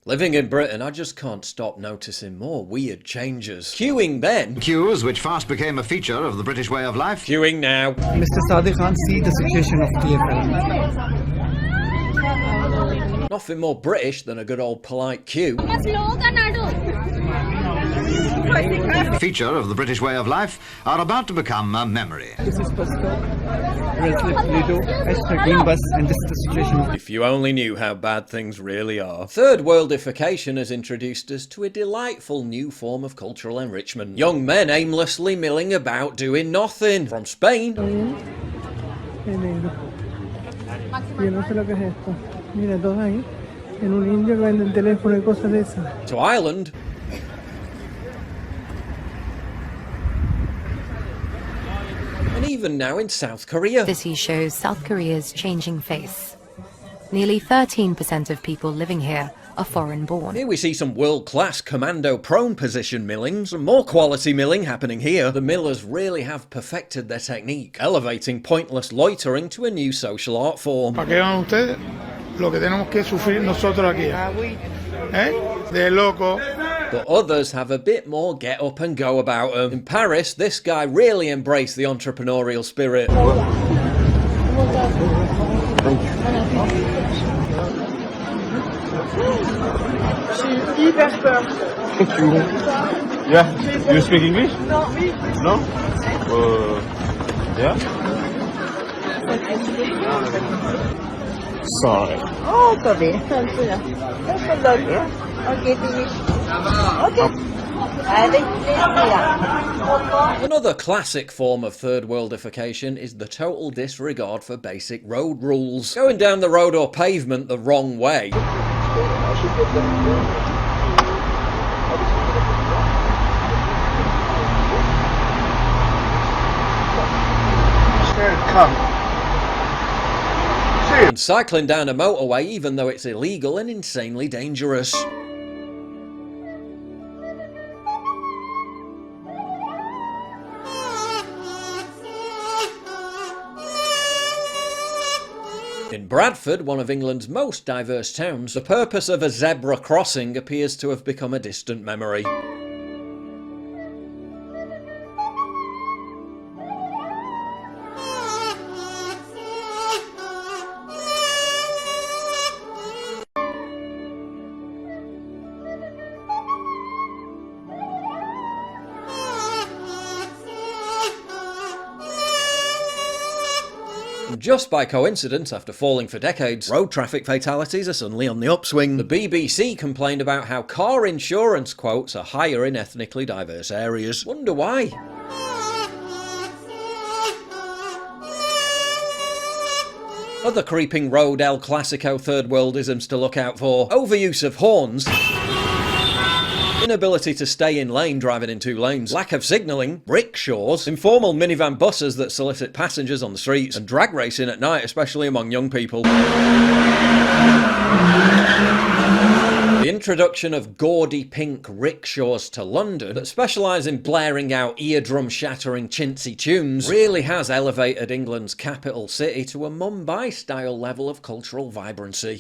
Living in Britain, I just can't stop noticing more weird changes. Queuing then. Queues, which fast became a feature of the British way of life. Queuing now. Mr. Sadiq Khan see the situation of TFL. Nothing more British than a good old polite queue. Feature of the British way of life are about to become a memory. This is Pascal, Lido, S13 bus, and this is the situation. If you only knew how bad things really are. Third worldification has introduced us to a delightful new form of cultural enrichment. Young men aimlessly milling about doing nothing. From Spain. To Ireland. And even now in South Korea. City shows South Korea's changing face. Nearly 13% of people living here are foreign-born. Here we see some world-class commando prone position milling, some more quality milling happening here. The millers really have perfected their technique, elevating pointless loitering to a new social art form. ¿Para qué van ustedes? Lo que tenemos que sufrir nosotros aquí. De loco. But others have a bit more get up and go about them. In Paris, this guy really embraced the entrepreneurial spirit. Yeah, you speak English? No? Yeah? Sorry. Oh, okay. Another classic form of third worldification is the total disregard for basic road rules. Going down the road or pavement the wrong way. And cycling down a motorway even though it's illegal and insanely dangerous. In Bradford, one of England's most diverse towns, the purpose of a zebra crossing appears to have become a distant memory. Just by coincidence, after falling for decades, road traffic fatalities are suddenly on the upswing. The BBC complained about how car insurance quotes are higher in ethnically diverse areas. Wonder why? Other creeping road El Clasico third worldisms to look out for. Overuse of horns. Inability to stay in lane driving in two lanes, lack of signalling, rickshaws, informal minivan buses that solicit passengers on the streets, and drag racing at night, especially among young people. The introduction of gaudy pink rickshaws to London that specialise in blaring out eardrum-shattering chintzy tunes really has elevated England's capital city to a Mumbai-style level of cultural vibrancy.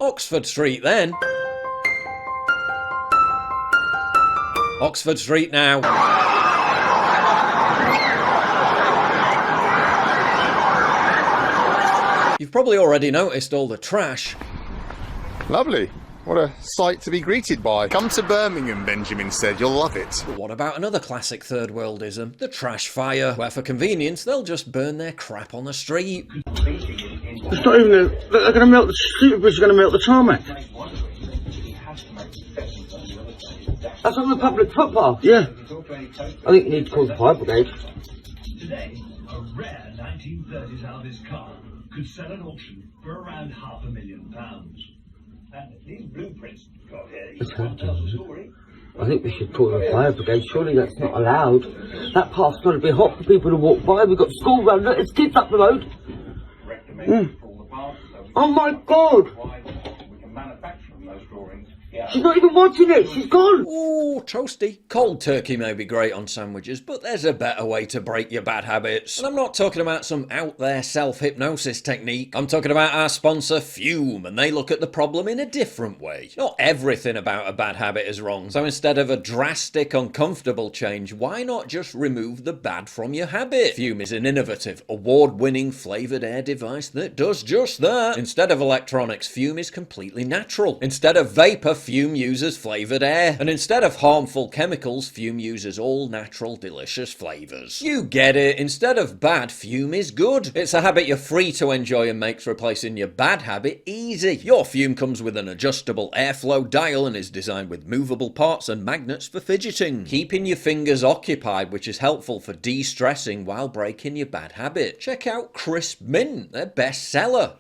Oxford Street then. Oxford Street now. You've probably already noticed all the trash. Lovely. What a sight to be greeted by. Come to Birmingham, Benjamin said. You'll love it. But what about another classic third worldism? The trash fire, where for convenience they'll just burn their crap on the street. It's not even they're going to melt the street bridge, going to melt the tarmac. That's on the public footpath. Yeah. I think you need to call the fire brigade. Today, a rare 1930s Elvis car could sell at auction for around £500,000. And these blueprints got here, you can't tell the story. I think we should call the fire brigade. Surely that's not allowed. That path's got to be hot for people to walk by. We've got school run. Look, there's kids up the road. Oh my God! We can manufacture from those drawings She's not even watching it, she's gone. Ooh, toasty. Cold turkey may be great on sandwiches, but there's a better way to break your bad habits. And I'm not talking about some out there self-hypnosis technique. I'm talking about our sponsor Fume, and they look at the problem in a different way. Not everything about a bad habit is wrong, so instead of a drastic, uncomfortable change, why not just remove the bad from your habit? Fume is an innovative, award-winning flavoured air device that does just that. Instead of electronics, Fume is completely natural. Instead of vapour, Fume uses flavoured air. And instead of harmful chemicals, Fume uses all natural, delicious flavours. You get it. Instead of bad, Fume is good. It's a habit you're free to enjoy and makes replacing your bad habit easy. Your Fume comes with an adjustable airflow dial and is designed with movable parts and magnets for fidgeting, keeping your fingers occupied, which is helpful for de-stressing while breaking your bad habit. Check out Crisp Mint, their best seller.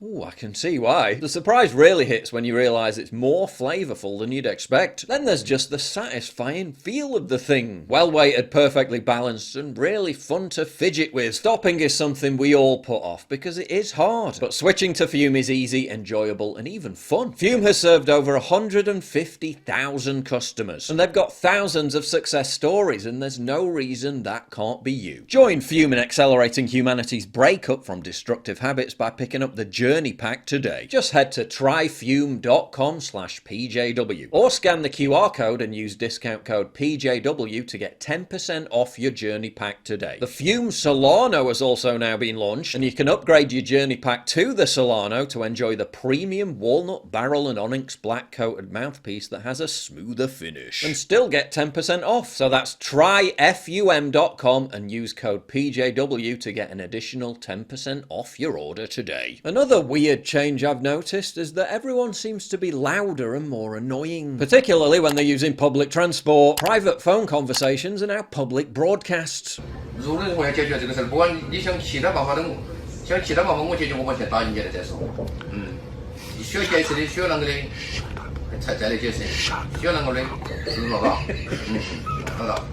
Ooh, I can see why. The surprise really hits when you realise it's more flavourful than you'd expect. Then there's just the satisfying feel of the thing. Well weighted, perfectly balanced, and really fun to fidget with. Stopping is something we all put off because it is hard. But switching to Fume is easy, enjoyable, and even fun. Fume has served over 150,000 customers, and they've got thousands of success stories, and there's no reason that can't be you. Join Fume in accelerating humanity's breakup from destructive habits by picking up the Journey Pack today. Just head to tryfume.com/PJW or scan the QR code and use discount code PJW to get 10% off your Journey Pack today. The Fume Solano has also now been launched, and you can upgrade your Journey Pack to the Solano to enjoy the premium walnut barrel and onyx black coated mouthpiece that has a smoother finish, and still get 10% off. So that's tryfum.com and use code PJW to get an additional 10% off your order today. Another weird change I've noticed is that everyone seems to be louder and more annoying, particularly when they're using public transport. Private phone conversations are now public broadcasts.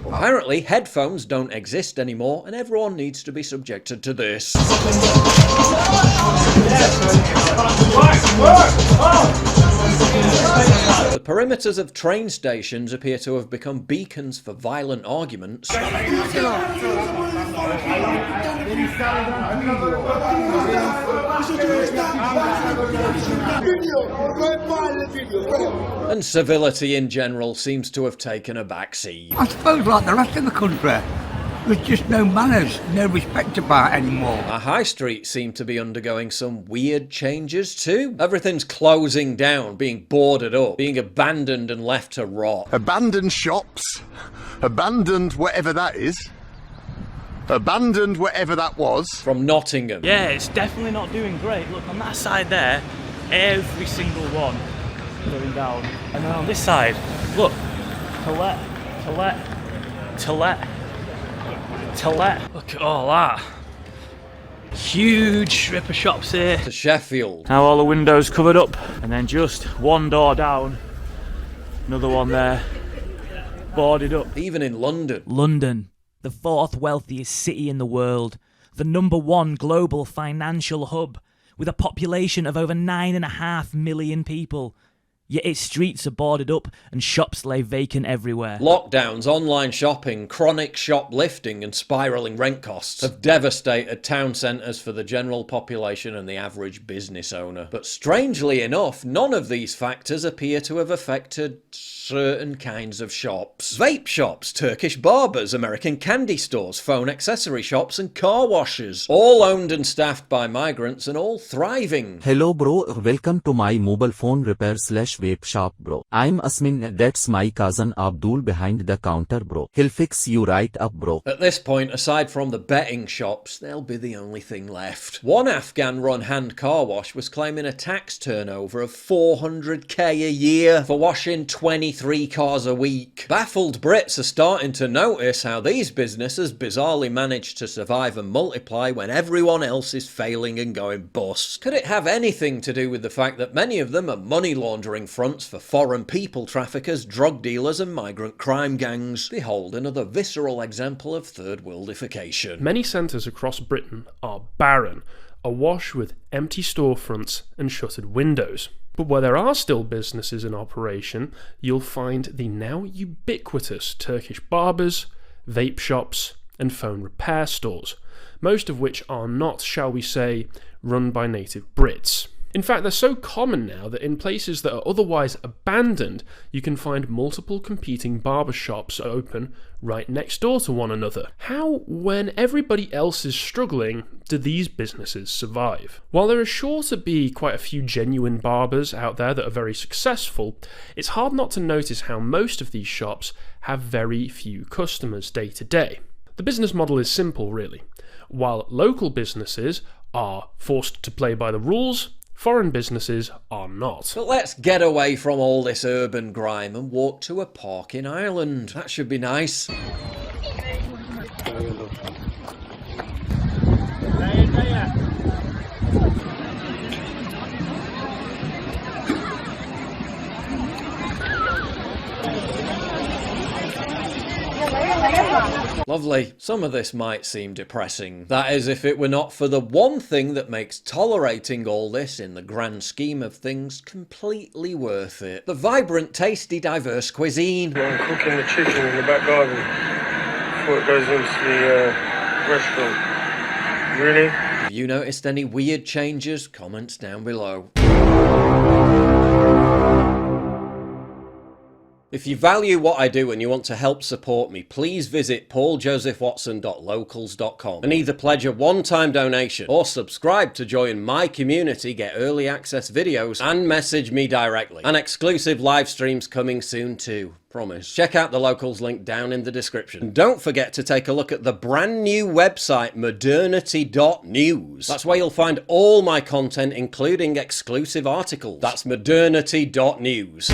Apparently, headphones don't exist anymore, and everyone needs to be subjected to this. The perimeters of train stations appear to have become beacons for violent arguments. And civility in general seems to have taken a backseat. I suppose like the rest of the country, there's just no manners, no respect about it anymore. Our high streets seem to be undergoing some weird changes too. Everything's closing down, being boarded up, being abandoned and left to rot. Abandoned shops, abandoned whatever that is, abandoned whatever that was. From Nottingham. Yeah, it's definitely not doing great. Look, on that side there, every single one going down. And then on this side, look, to let. Look at all that. Huge strip of shops here. To Sheffield. Now all the windows covered up. And then just one door down, another one there, boarded up. Even in London. London, the fourth wealthiest city in the world, the #1 global financial hub, with a population of over 9.5 million people. Yet its streets are boarded up and shops lay vacant everywhere. Lockdowns, online shopping, chronic shoplifting and spiralling rent costs have devastated town centres for the general population and the average business owner. But strangely enough, none of these factors appear to have affected certain kinds of shops. Vape shops, Turkish barbers, American candy stores, phone accessory shops and car washes. All owned and staffed by migrants and all thriving. Hello bro, welcome to my mobile phone repair / vape shop bro. I'm Asmin, that's my cousin Abdul behind the counter bro. He'll fix you right up bro. At this point, aside from the betting shops, they'll be the only thing left. One Afghan-run hand car wash was claiming a tax turnover of 400k a year for washing 23 cars a week. Baffled Brits are starting to notice how these businesses bizarrely manage to survive and multiply when everyone else is failing and going bust. Could it have anything to do with the fact that many of them are money laundering fronts for foreign people traffickers, drug dealers and migrant crime gangs? Behold another visceral example of third worldification. Many centres across Britain are barren awash with empty storefronts and shuttered windows. But where there are still businesses in operation, you'll find the now ubiquitous Turkish barbers, vape shops, and phone repair stores, most of which are not, shall we say, run by native Brits. In fact, they're so common now that in places that are otherwise abandoned, you can find multiple competing barber shops open right next door to one another. How, when everybody else is struggling, do these businesses survive? While there are sure to be quite a few genuine barbers out there that are very successful, it's hard not to notice how most of these shops have very few customers day to day. The business model is simple, really. While local businesses are forced to play by the rules, foreign businesses are not. But let's get away from all this urban grime and walk to a park in Ireland. That should be nice. Lovely. Some of this might seem depressing. That is, if it were not for the one thing that makes tolerating all this in the grand scheme of things completely worth it. The vibrant, tasty, diverse cuisine. I'm cooking the chicken in the back garden before it goes into the restaurant. Really? Have you noticed any weird changes? Comments down below. If you value what I do and you want to help support me, please visit pauljosephwatson.locals.com and either pledge a one-time donation or subscribe to join my community, get early access videos, and message me directly. And exclusive live streams coming soon too. Promise. Check out the Locals link down in the description. And don't forget to take a look at the brand new website, modernity.news. That's where you'll find all my content, including exclusive articles. That's modernity.news.